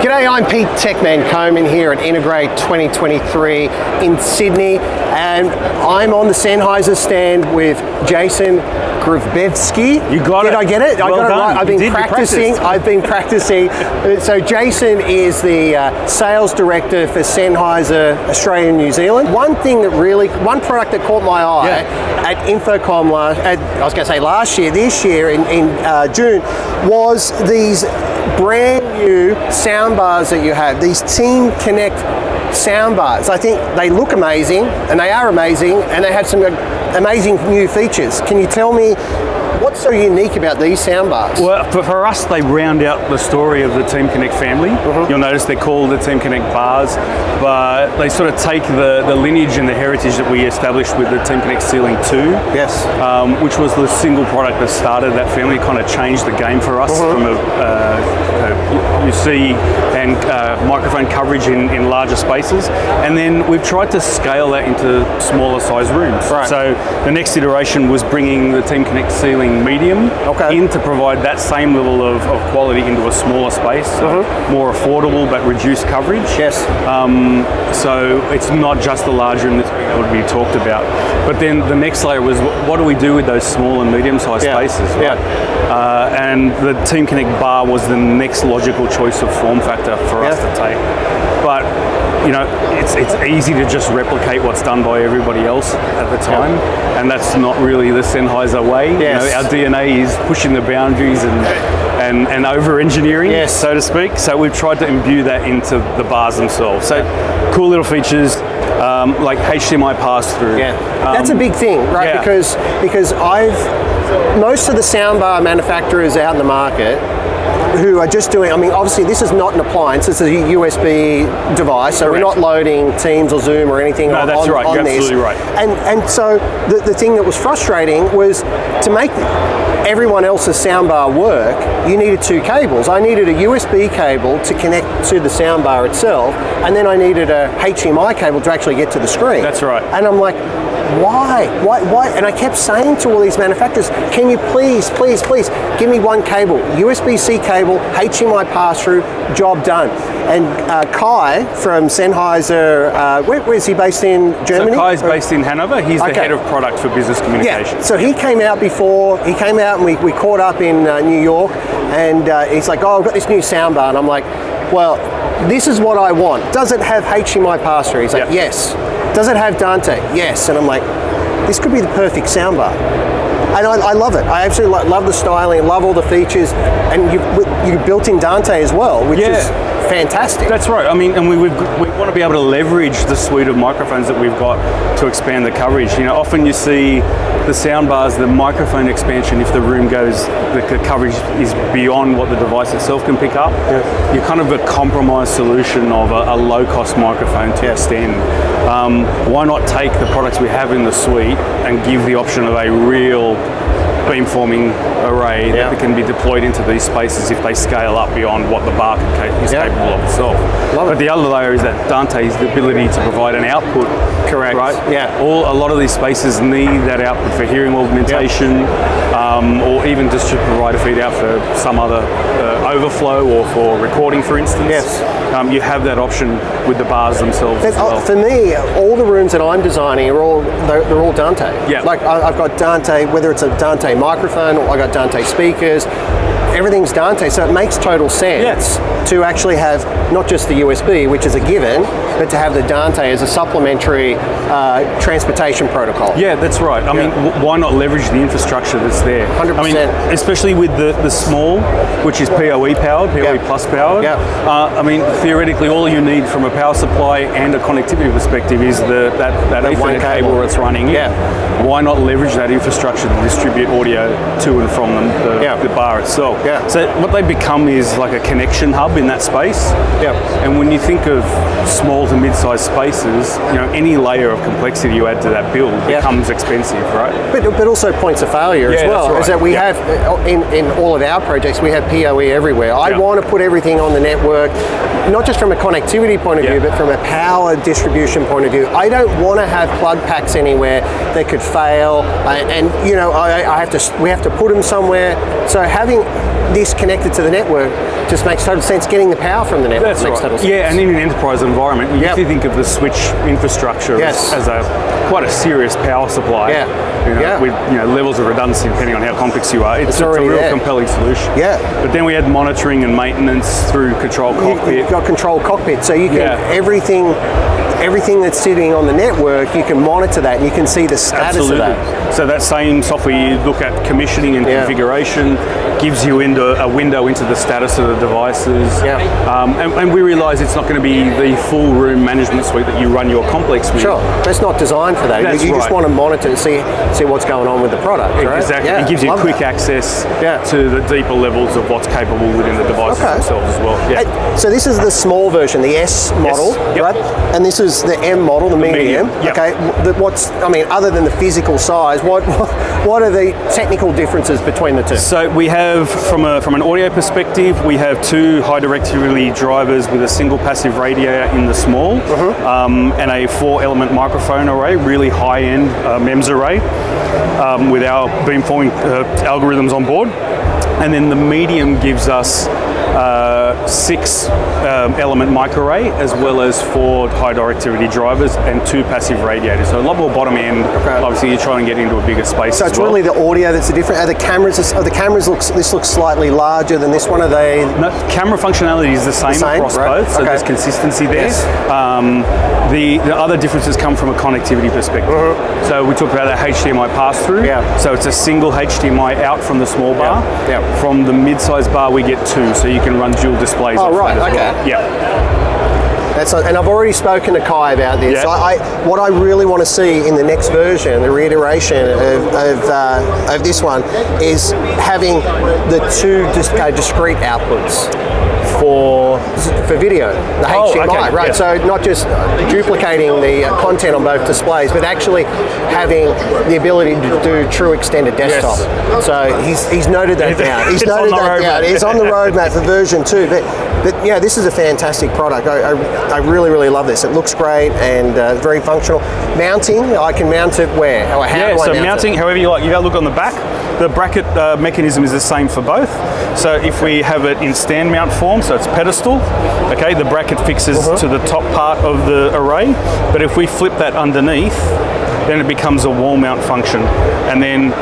G'day, I'm Petecoman Coman here at Integrate 2023 in Sydney, and I'm on the Sennheiser stand with Jason Grbevski. You got it. Did I get it? Well I got it done. right. I've been practicing. So Jason is the sales director for Sennheiser Australia and New Zealand. One product that caught my eye at Infocom last year, this year in June, was these brand new soundbars that you have, these TeamConnect soundbars. I think they look amazing, and they are amazing, and they have some amazing new features. Can you tell me what's so unique about these soundbars? Well, for us, they round out the story of the TeamConnect family. You'll notice they're called the TeamConnect bars, but they sort of take the lineage and the heritage that we established with the TeamConnect Ceiling 2. Yes. Which was the single product that started that family, kind of changed the game for us from you see and microphone coverage in larger spaces, and then we've tried to scale that into smaller size rooms. Right. So the next iteration was bringing the TeamConnect Ceiling Medium in to provide that same level of quality into a smaller space, more affordable but reduced coverage. Yes. So it's not just the large room that's being able to be talked about, but then the next layer was what do we do with those small and medium sized spaces, right? And the TeamConnect bar was the next logical choice of form factor for us to take. But you know, it's easy to just replicate what's done by everybody else at the time, and that's not really the Sennheiser way. Yes. You know, our DNA is pushing the boundaries and over-engineering, so to speak. So we've tried to imbue that into the bars themselves. So cool little features like HDMI pass-through. That's a big thing, right? Because most of the soundbar manufacturers out in the market who are just doing, I mean, obviously this is not an appliance, it's a USB device, so we're not loading Teams or Zoom or anything on this. You're absolutely right. And so the thing that was frustrating was to make everyone else's soundbar work, you needed two cables. I needed a USB cable to connect to the soundbar itself, and then I needed a HDMI cable to actually get to the screen. That's right. And I'm like, why? And I kept saying to all these manufacturers, can you please give me one cable, USB-C cable, HDMI pass-through, job done. And Kai from Sennheiser, where is he based in Germany? So Kai's based in Hanover. He's the head of product for business communications. Yeah, so he came out and we caught up in New York, and he's like, oh, I've got this new soundbar, and I'm like, well, this is what I want. Does it have HDMI pass-through? He's like, yes. Does it have Dante? Yes. And I'm like, this could be the perfect soundbar. And I love it. I absolutely love the styling, love all the features, and you built in Dante as well, which is fantastic. That's right. I mean, and we want to be able to leverage the suite of microphones that we've got to expand the coverage. You know, often you see the soundbars, the mixophone expansion, if the room goes, the coverage is beyond what the device itself can pick up. You're kind of a compromise solution of a low-cost microphone to extend. Why not take the products we have in the suite and give the option of a real beamforming array that can be deployed into these spaces if they scale up beyond what the bar is capable of itself. But the other layer is that Dante's the ability to provide an output. Correct. Right? Yeah. A lot of these spaces need that output for hearing augmentation, or even just to provide a feed out for some other overflow or for recording, for instance. Yes. You have that option with the bars themselves as well. For me, all the rooms that I'm designing they're all Dante. Yeah. Like I've got Dante, whether it's a Dante microphone or I got Dante speakers, everything's Dante, so it makes total sense to actually have not just the USB, which is a given, but to have the Dante as a supplementary transportation protocol. Yeah, that's right. I mean, why not leverage the infrastructure that's there? 100%. I mean, especially with the small, which is PoE powered, PoE plus powered. I mean, theoretically, all you need from a power supply and a connectivity perspective is that Ethernet cable that's running. Why not leverage that infrastructure to distribute audio to and from the bar itself? So what they become is like a connection hub in that space. And when you think of small to mid-sized spaces, you know, any layer of complexity you add to that build becomes expensive, right? But also points of failure as well. Is that we have in all of our projects, we have PoE everywhere. I want to put everything on the network, not just from a connectivity point of view, but from a power distribution point of view. I don't want to have plug packs anywhere that could fail, and you know, we have to put them somewhere. So having this connected to the network just makes total sense. Getting the power from the network makes total sense. Yeah, and in an enterprise environment, you have to think of the switch infrastructure as quite a serious power supply. With levels of redundancy depending on how complex you are. It's a real compelling solution. But then we had monitoring and maintenance through control cockpit. You've got control cockpit, so you can everything that's sitting on the network, you can monitor that and you can see the status of that. So that same software you look at commissioning and configuration gives you a window into the status of the devices. And we realise it's not going to be the full room management suite that you run your complex with. Sure, that's not designed for that. You just want to monitor and see what's going on with the product, right? Exactly. It gives you quick access to the deeper levels of what's capable within the devices themselves as well. So this is the small version, the S model, right? And this is the M model, the medium. Okay. Other than the physical size, what are the technical differences between the two? So we have, from an audio perspective, we have two high directivity drivers with a single passive radiator in the small, and a 4-element microphone array, really high-end MEMS array, with our beamforming algorithms on board. And then the medium gives us 6-element microarray, as well as 4 high directivity drivers and 2 passive radiators. So a lot more bottom end. Obviously, you're trying to get into a bigger space. So it's really the audio that's the different. Are the cameras? This looks slightly larger than this one. Are they? No, camera functionality is the same across both. So there's consistency there. The other differences come from a connectivity perspective. So we talked about that HDMI pass through. So it's a single HDMI out from the small bar. From the mid-size bar, we get 2, so you can run dual displays. Oh, right. Okay. And I've already spoken to Kai about this. What I really want to see in the next version, the reiteration of this one, is having the 2 discrete outputs for video, the HDMI, right? So not just duplicating the content on both displays, but actually having the ability to do true extended desktop. So he's noted that down. He's noted that down. It's on the roadmap for version 2. But yeah, this is a fantastic product. I really, really love this. It looks great and very functional. Mounting, I can mount it where? So mounting, however you like. You got to look on the back. The bracket mechanism is the same for both. So if we have it in stand mount form, so it's pedestal, okay, the bracket fixes to the top part of the array. But if we flip that underneath, then it becomes a wall mount function. And then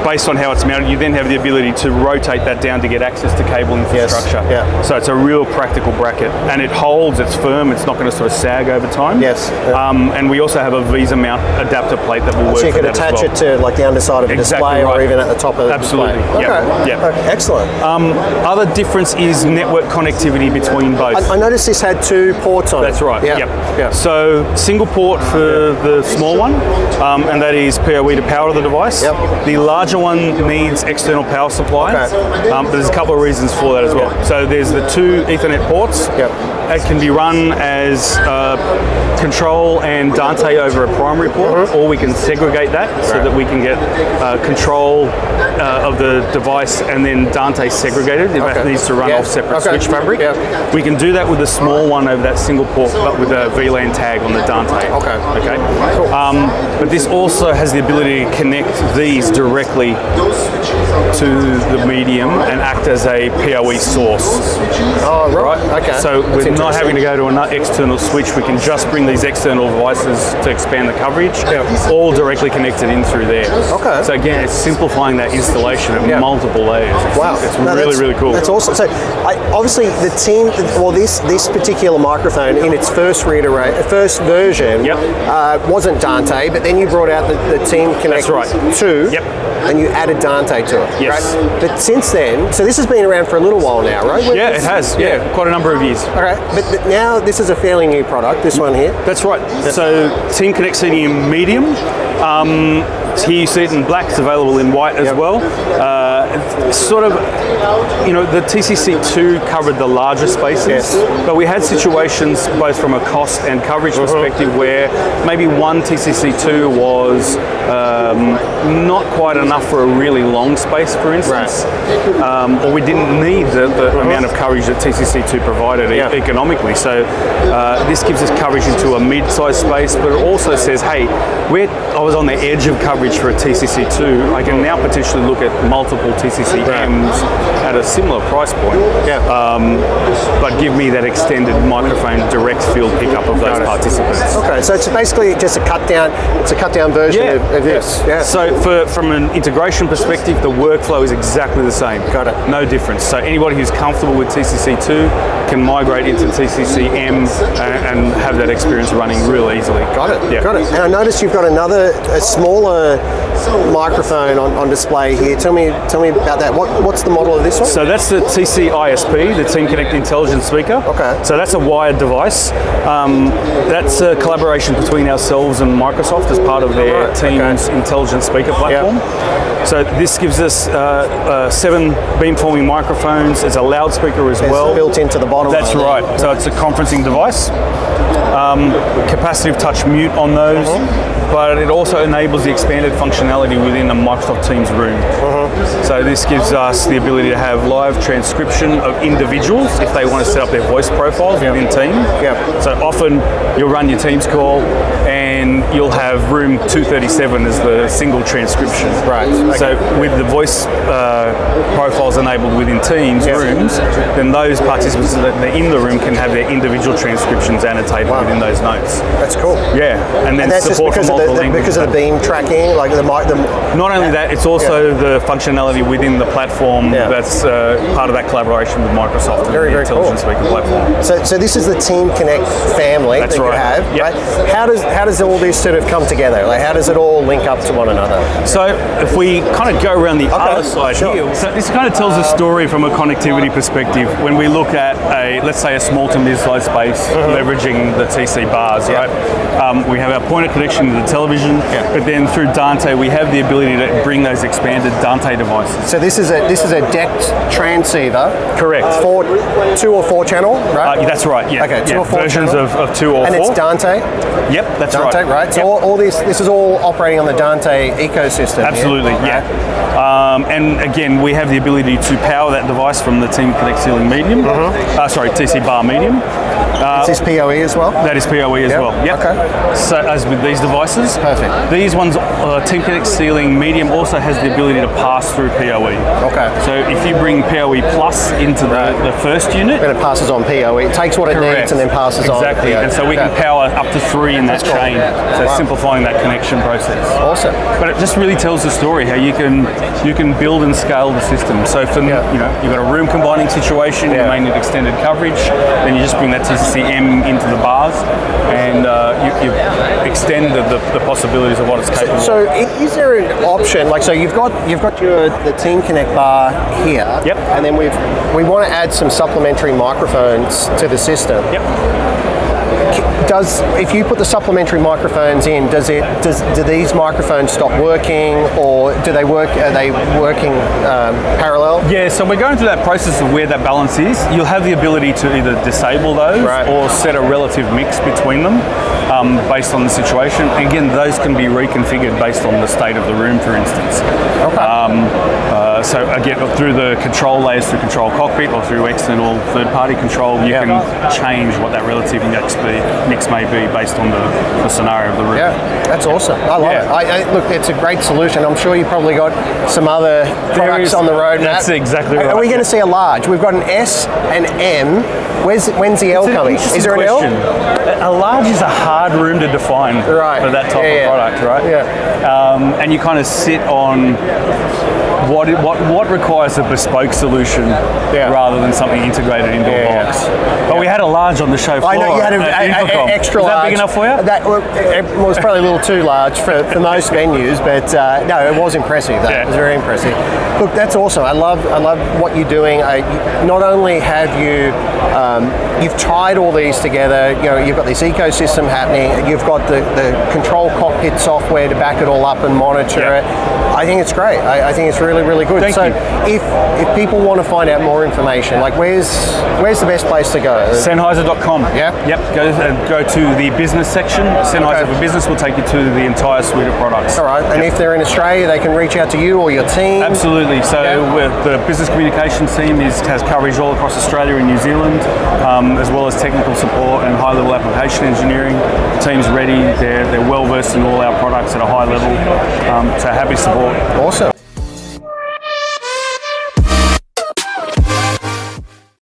based on how it's mounted, you then have the ability to rotate that down to get access to cable infrastructure. So it's a real practical bracket. And it holds, it's firm, it's not going to sort of sag over time. And we also have a Visa mount adapter plate that will work. So you can attach it to like the underside of the display or even at the top of the display. Excellent. Other difference is network connectivity between both. I noticed this had 2 ports on it. That's right. So single port for the small one, and that is PoE to power the device. The larger one needs external power supply. But there's a couple of reasons for that as well. So there's the 2 Ethernet ports. It can be run as control and Dante over a primary port, or we can segregate that so that we can get control of the device and then Dante segregated if it needs to run off separate switch fabric. We can do that with a small one over that single port, but with a VLAN tag on the Dante. But this also has the ability to connect these directly to the medium and act as a PoE source. So we're not having to go to an external switch. We can just bring these external devices to expand the coverage, all directly connected in through there. So again, it's simplifying that installation of multiple layers. It's really cool. That's awesome. So obviously the team, this particular microphone in its first version wasn't Dante, but then you brought out the TeamConnect 2. And you added Dante to it. But since then, so this has been around for a little while now, right? It has. Quite a number of years. But now this is a fairly new product, this one here. That's right. So TeamConnect sitting in medium. Here you see it in black. It's available in white as well. The TCC2 covered the larger spaces, but we had situations both from a cost and coverage perspective where maybe one TCC2 was not quite enough for a really long space, for instance, or we didn't need the amount of coverage that TCC2 provided economically. So this gives us coverage into a mid-sized space, but it also says, hey, we're was on the edge of coverage for a TCC2, I can now potentially look at multiple TCC-Ms at a similar price point, but give me that extended microphone direct field pickup of those participants. Okay, so it's basically just a cut down version of this. Yeah. So from an integration perspective, the workflow is exactly the same. Got it. No difference. So anybody who's comfortable with TCC2 can migrate into TCC-M and have that experience running real easily. Got it. Got it. And I noticed you've got a smaller microphone on display here. Tell me about that. What's the model of this one? So that's the TC ISP, the TeamConnect Intelligent Speaker. Okay. So that's a wired device. That's a collaboration between ourselves and Microsoft as part of their Teams Intelligent Speaker platform. Yep. So this gives us 7 beamforming microphones. It's a loudspeaker as well. Built into the bottom. That's right. So it's a conferencing device. Capacitive touch mute on those. But it also enables the expanded functionality within the Microsoft Teams room. So this gives us the ability to have live transcription of individuals if they want to set up their voice profiles within Teams. So often you'll run your Teams call and you'll have room 237 as the single transcription. Right. So with the voice profiles enabled within Teams rooms, then those participants that are in the room can have their individual transcriptions annotated within those notes. That's cool. Yeah, and then and that's support just because of the beam tracking, like the Not only that, it's also the functionality within the platform that's part of that collaboration with Microsoft and the Intelligent Speaker platform. So this is the TeamConnect family that you have, right? How does all this sort of come together? Like how does it all link up to one another? So if we kind of go around the other side here, so this kind of tells a story from a connectivity perspective. When we look at let's say a small to mid-sized space, leveraging the TC bars, right? We have our point of connection to the television, but then through Dante we have the ability to bring those expanded Dante devices. So this is a decked transceiver. Correct. For 2 or 4 channel, right? That's right. Yeah. Okay. 2 or 4 versions channel. of 2 or 4. And it's Dante. Yep. That's Dante, right? So all this is all operating on the Dante ecosystem. Absolutely. Here. And again, we have the ability to power that device from the TeamConnect Ceiling Medium. TC Bar Medium. Is this PoE as well? That is PoE as well. Yep. Okay. So as with these devices, perfect. These ones, TeamConnect Ceiling Medium also has the ability to pass through PoE. Okay. So if you bring PoE Plus into the first unit, then it passes on PoE. It takes what it needs and then passes on. Exactly. And so we can power up to 3 in that chain. So simplifying that connection process. Awesome. But it just really tells the story how you can build and scale the system. So for you've got a room combining situation, you may need extended coverage, then you just bring that TCC-M into the bars, and you extend the possibilities of what it's capable of. So is there an option, like, so you've got the TeamConnect bar here, and then we want to add some supplementary microphones to the system. If you put the supplementary microphones in, do these microphones stop working, or do they work? Are they working parallel? Yeah, so we're going through that process of where that balance is. You'll have the ability to either disable those or set a relative mix between them based on the situation. Again, those can be reconfigured based on the state of the room, for instance. So again, through the control layers, through Control Cockpit or through external third-party control, you can change what that relative mix may be based on the scenario of the room. Yeah, that's awesome. I love it. Look, it's a great solution. I'm sure you probably got some other products on the roadmap. That's exactly right. Are we going to see a large? We've got an S and M. When's the L coming? Is there an L? A large is a hard room to define for that type of product, right? Yeah. And you kind of sit on what requires a bespoke solution rather than something integrated into a box. But we had a large on the show floor. I know you had an extra large. Was that big enough for you? It was probably a little too large for most venues, but no, it was impressive. It was very impressive. Look, that's awesome. I love what you're doing. Not only have you've tied all these together. You've got this ecosystem happening. You've got the Control Cockpit software to back it all up and monitor it. I think it's great. I think it's really, really good. good. Thank so you. if people want to find out more information, like where's the best place to go? Sennheiser.com. Yeah? Yep. Go to the business section. Sennheiser for Business will take you to the entire suite of products. All right. And if they're in Australia, they can reach out to you or your team? Absolutely. So the business communications team has coverage all across Australia and New Zealand, as well as technical support and high-level application engineering. The team's ready. They're well versed in all our products at a high level. So happy to support. Awesome.